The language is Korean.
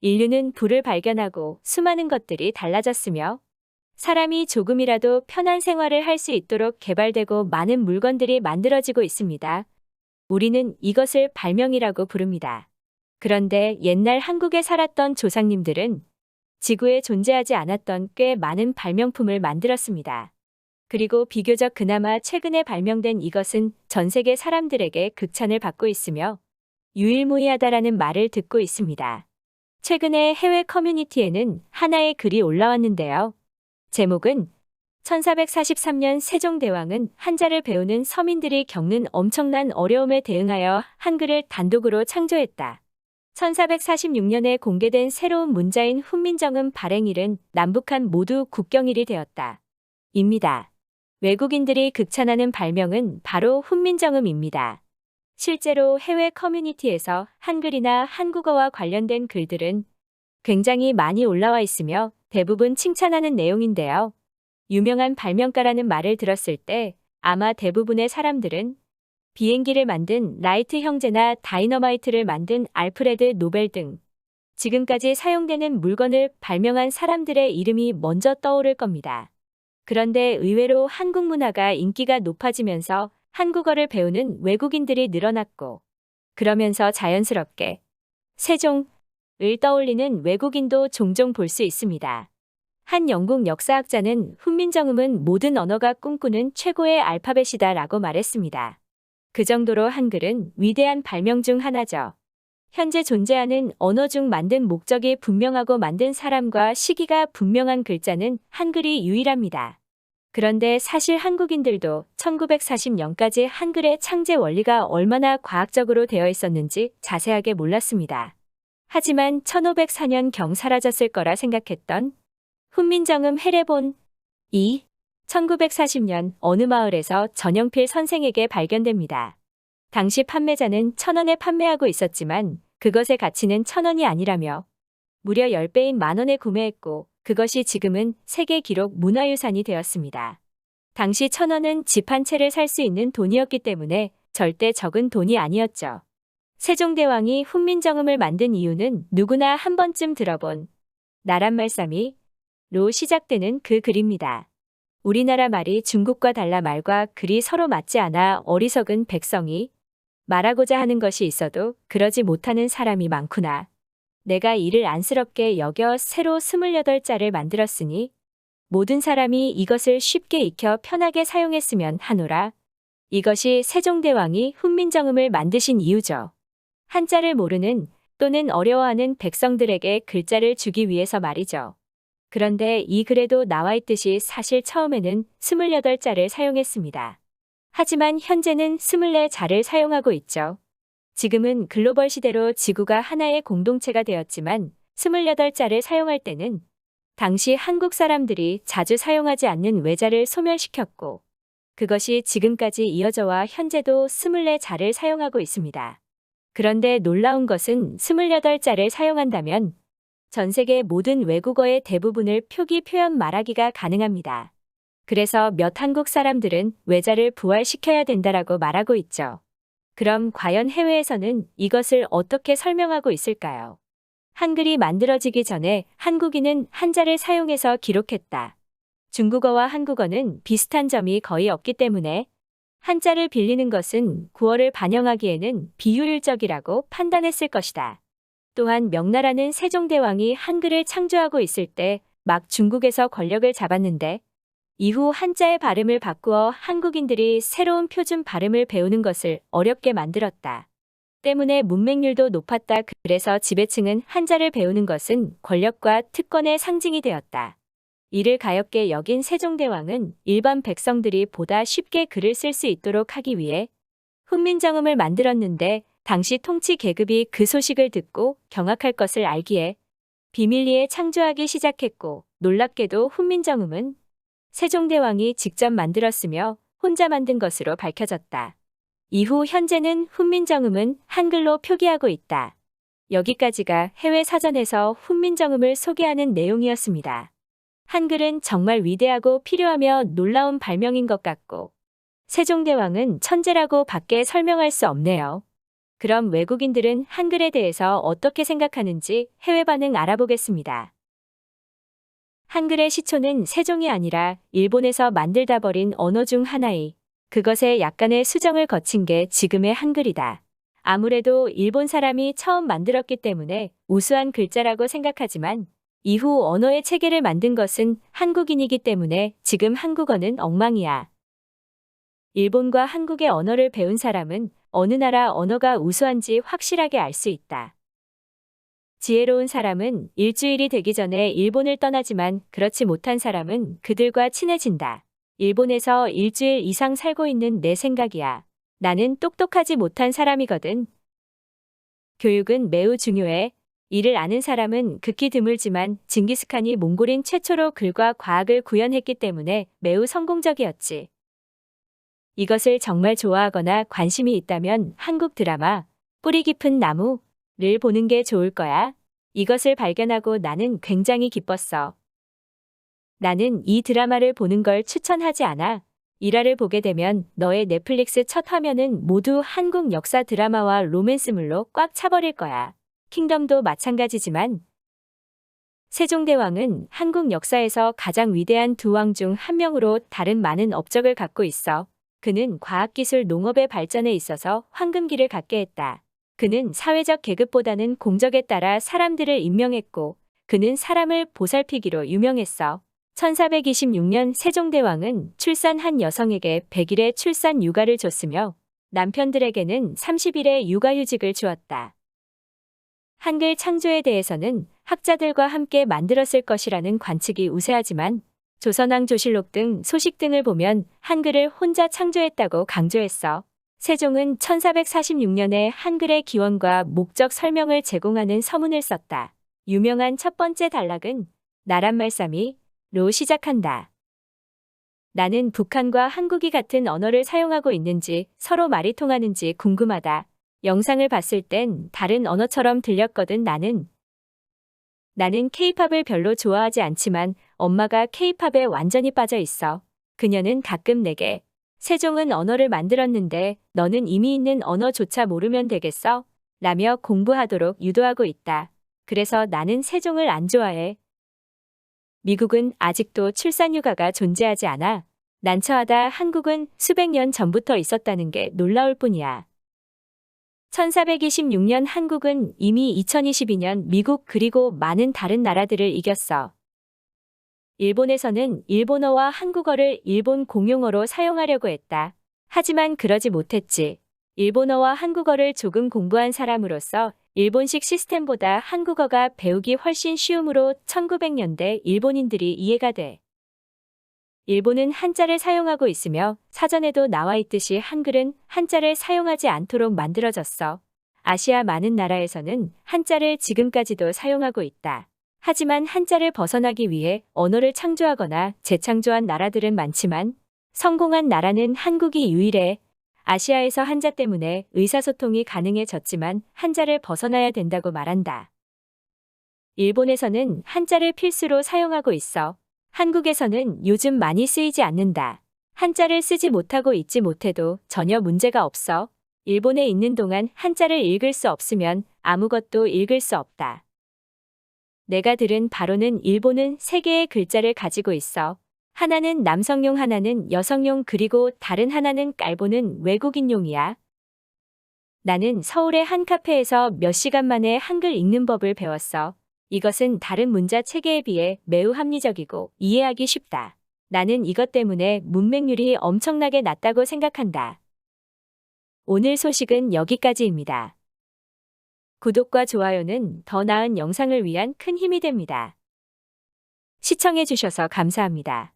인류는 불을 발견하고 수많은 것들이 달라졌으며 사람이 조금이라도 편한 생활을 할 수 있도록 개발되고 많은 물건들이 만들어지고 있습니다. 우리는 이것을 발명이라고 부릅니다. 그런데 옛날 한국에 살았던 조상님들은 지구에 존재하지 않았던 꽤 많은 발명품을 만들었습니다. 그리고 비교적 그나마 최근에 발명된 이것은 전 세계 사람들에게 극찬을 받고 있으며 유일무이하다라는 말을 듣고 있습니다. 최근에 해외 커뮤니티에는 하나의 글이 올라왔는데요. 제목은 1443년 세종대왕은 한자를 배우는 서민들이 겪는 엄청난 어려움에 대응하여 한글을 단독으로 창조했다. 1446년에 공개된 새로운 문자인 훈민정음 발행일은 남북한 모두 국경일이 되었다. 입니다. 외국인들이 극찬하는 발명은 바로 훈민정음입니다. 실제로 해외 커뮤니티에서 한글이나 한국어와 관련된 글들은 굉장히 많이 올라와 있으며 대부분 칭찬하는 내용인데요. 유명한 발명가라는 말을 들었을 때 아마 대부분의 사람들은 비행기를 만든 라이트 형제나 다이너마이트를 만든 알프레드 노벨 등 지금까지 사용되는 물건을 발명한 사람들의 이름이 먼저 떠오를 겁니다. 그런데 의외로 한국 문화가 인기가 높아지면서 한국어를 배우는 외국인들이 늘어났고 그러면서 자연스럽게 세종을 떠올리는 외국인도 종종 볼 수 있습니다. 한 영국 역사학자는 훈민정음은 모든 언어가 꿈꾸는 최고의 알파벳이다 라고 말했습니다. 그 정도로 한글은 위대한 발명 중 하나죠. 현재 존재하는 언어 중 만든 목적이 분명하고 만든 사람과 시기가 분명한 글자는 한글이 유일합니다. 그런데 사실 한국인들도 1940년까지 한글의 창제 원리가 얼마나 과학적으로 되어 있었는지 자세하게 몰랐습니다. 하지만 1504년경 사라졌을 거라 생각했던 훈민정음 해례본 1940년 어느 마을에서 전영필 선생에게 발견됩니다. 당시 판매자는 1,000원에 판매하고 있었지만 그것의 가치는 1,000원이 아니라며 무려 10배인 만원에 구매했고 그것이 지금은 세계 기록 문화유산이 되었습니다. 당시 1,000원은 집 한 채를 살 수 있는 돈이었기 때문에 절대 적은 돈이 아니었죠. 세종대왕이 훈민정음을 만든 이유는 누구나 한 번쯤 들어본 나란말싸미로 시작되는 그 글입니다. 우리나라 말이 중국과 달라 말과 글이 서로 맞지 않아 어리석은 백성이 말하고자 하는 것이 있어도 그러지 못하는 사람이 많구나. 내가 이를 안쓰럽게 여겨 새로 28자를 만들었으니 모든 사람이 이것을 쉽게 익혀 편하게 사용했으면 하노라. 이것이 세종대왕이 훈민정음을 만드신 이유죠. 한자를 모르는 또는 어려워하는 백성들에게 글자를 주기 위해서 말이죠. 그런데 이 글에도 나와 있듯이 사실 처음에는 28자를 사용했습니다. 하지만 현재는 24자를 사용하고 있죠. 지금은 글로벌 시대로 지구가 하나의 공동체가 되었지만 28자를 사용할 때는 당시 한국 사람들이 자주 사용하지 않는 외자를 소멸시켰고 그것이 지금까지 이어져 와 현재도 24자를 사용하고 있습니다. 그런데 놀라운 것은 28자를 사용한다면 전 세계 모든 외국어의 대부분을 표기 표현 말하기가 가능합니다. 그래서 몇 한국 사람들은 외자를 부활시켜야 된다라고 말하고 있죠. 그럼 과연 해외에서는 이것을 어떻게 설명하고 있을까요? 한글이 만들어지기 전에 한국인은 한자를 사용해서 기록했다. 중국어와 한국어는 비슷한 점이 거의 없기 때문에 한자를 빌리는 것은 구어를 반영하기에는 비효율적이라고 판단했을 것이다. 또한 명나라는 세종대왕이 한글을 창조하고 있을 때 막 중국에서 권력을 잡았는데 이후 한자의 발음을 바꾸어 한국인들이 새로운 표준 발음을 배우는 것을 어렵게 만들었다. 때문에 문맹률도 높았다. 그래서 지배층은 한자를 배우는 것은 권력과 특권의 상징이 되었다. 이를 가엾게 여긴 세종대왕은 일반 백성들이 보다 쉽게 글을 쓸 수 있도록 하기 위해 훈민정음을 만들었는데 당시 통치 계급이 그 소식을 듣고 경악할 것을 알기에 비밀리에 창조하기 시작했고 놀랍게도 훈민정음은 세종대왕이 직접 만들었으며 혼자 만든 것으로 밝혀졌다. 이후 현재는 훈민정음은 한글로 표기하고 있다. 여기까지가 해외 사전에서 훈민정음을 소개하는 내용이었습니다. 한글은 정말 위대하고 필요하며 놀라운 발명인 것 같고 세종대왕은 천재라고 밖에 설명할 수 없네요. 그럼 외국인들은 한글에 대해서 어떻게 생각하는지 해외 반응 알아보겠습니다. 한글의 시초는 세종이 아니라 일본에서 만들다 버린 언어 중 하나이. 그것에 약간의 수정을 거친 게 지금의 한글이다. 아무래도 일본 사람이 처음 만들었기 때문에 우수한 글자라고 생각하지만 이후 언어의 체계를 만든 것은 한국인이기 때문에 지금 한국어는 엉망이야. 일본과 한국의 언어를 배운 사람은 어느 나라 언어가 우수한지 확실하게 알 수 있다. 지혜로운 사람은 일주일이 되기 전에 일본을 떠나지만 그렇지 못한 사람은 그들과 친해진다. 일본에서 일주일 이상 살고 있는 내 생각이야. 나는 똑똑하지 못한 사람이거든. 교육은 매우 중요해. 이를 아는 사람은 극히 드물지만 징기스칸이 몽골인 최초로 글과 과학을 구현했기 때문에 매우 성공적이었지. 이것을 정말 좋아하거나 관심이 있다면 한국 드라마 뿌리 깊은 나무를 보는 게 좋을 거야. 이것을 발견하고 나는 굉장히 기뻤어. 나는 이 드라마를 보는 걸 추천하지 않아. 일화를 보게 되면 너의 넷플릭스 첫 화면은 모두 한국 역사 드라마와 로맨스물로 꽉 차버릴 거야. 킹덤도 마찬가지지만 세종대왕은 한국 역사에서 가장 위대한 두 왕 중 한 명으로 다른 많은 업적을 갖고 있어. 그는 과학기술 농업의 발전에 있어서 황금기를 갖게 했다. 그는 사회적 계급보다는 공적에 따라 사람들을 임명했고 그는 사람을 보살피기로 유명했어. 1426년 세종대왕은 출산한 여성에게 100일의 출산 휴가를 줬으며 남편들에게는 30일의 육아휴직을 주었다. 한글 창조에 대해서는 학자들과 함께 만들었을 것이라는 관측이 우세하지만 조선왕 조실록 등 소식 등을 보면 한글을 혼자 창조했다고 강조했어. 세종은 1446년에 한글의 기원과 목적 설명을 제공하는 서문을 썼다. 유명한 첫 번째 단락은 나란말싸미로 시작한다. 나는 북한과 한국이 같은 언어를 사용하고 있는지 서로 말이 통하는지 궁금하다. 영상을 봤을 땐 다른 언어처럼 들렸거든. 나는 케이팝을 별로 좋아하지 않지만 엄마가 케이팝에 완전히 빠져 있어. 그녀는 가끔 내게 세종은 언어를 만들었는데 너는 이미 있는 언어조차 모르면 되겠어? 라며 공부하도록 유도하고 있다. 그래서 나는 세종을 안 좋아해. 미국은 아직도 출산휴가가 존재하지 않아. 난처하다. 한국은 수백 년 전부터 있었다는 게 놀라울 뿐이야. 1426년 한국은 이미 2022년 미국 그리고 많은 다른 나라들을 이겼어. 일본에서는 일본어와 한국어를 일본 공용어로 사용하려고 했다. 하지만 그러지 못했지. 일본어와 한국어를 조금 공부한 사람으로서 일본식 시스템보다 한국어가 배우기 훨씬 쉬우므로 1900년대 일본인들이 이해가 돼. 일본은 한자를 사용하고 있으며 사전에도 나와 있듯이 한글은 한자를 사용하지 않도록 만들어졌어. 아시아 많은 나라에서는 한자를 지금까지도 사용하고 있다. 하지만 한자를 벗어나기 위해 언어를 창조하거나 재창조한 나라들은 많지만 성공한 나라는 한국이 유일해. 아시아에서 한자 때문에 의사소통이 가능해졌지만 한자를 벗어나야 된다고 말한다. 일본에서는 한자를 필수로 사용하고 있어. 한국에서는 요즘 많이 쓰이지 않는다. 한자를 쓰지 못하고 읽지 못해도 전혀 문제가 없어. 일본에 있는 동안 한자를 읽을 수 없으면 아무것도 읽을 수 없다. 내가 들은 바로는 일본은 세 개의 글자를 가지고 있어. 하나는 남성용, 하나는 여성용, 그리고 다른 하나는 깔보는 외국인용이야. 나는 서울의 한 카페에서 몇 시간 만에 한글 읽는 법을 배웠어. 이것은 다른 문자 체계에 비해 매우 합리적이고 이해하기 쉽다. 나는 이것 때문에 문맹률이 엄청나게 낮다고 생각한다. 오늘 소식은 여기까지입니다. 구독과 좋아요는 더 나은 영상을 위한 큰 힘이 됩니다. 시청해주셔서 감사합니다.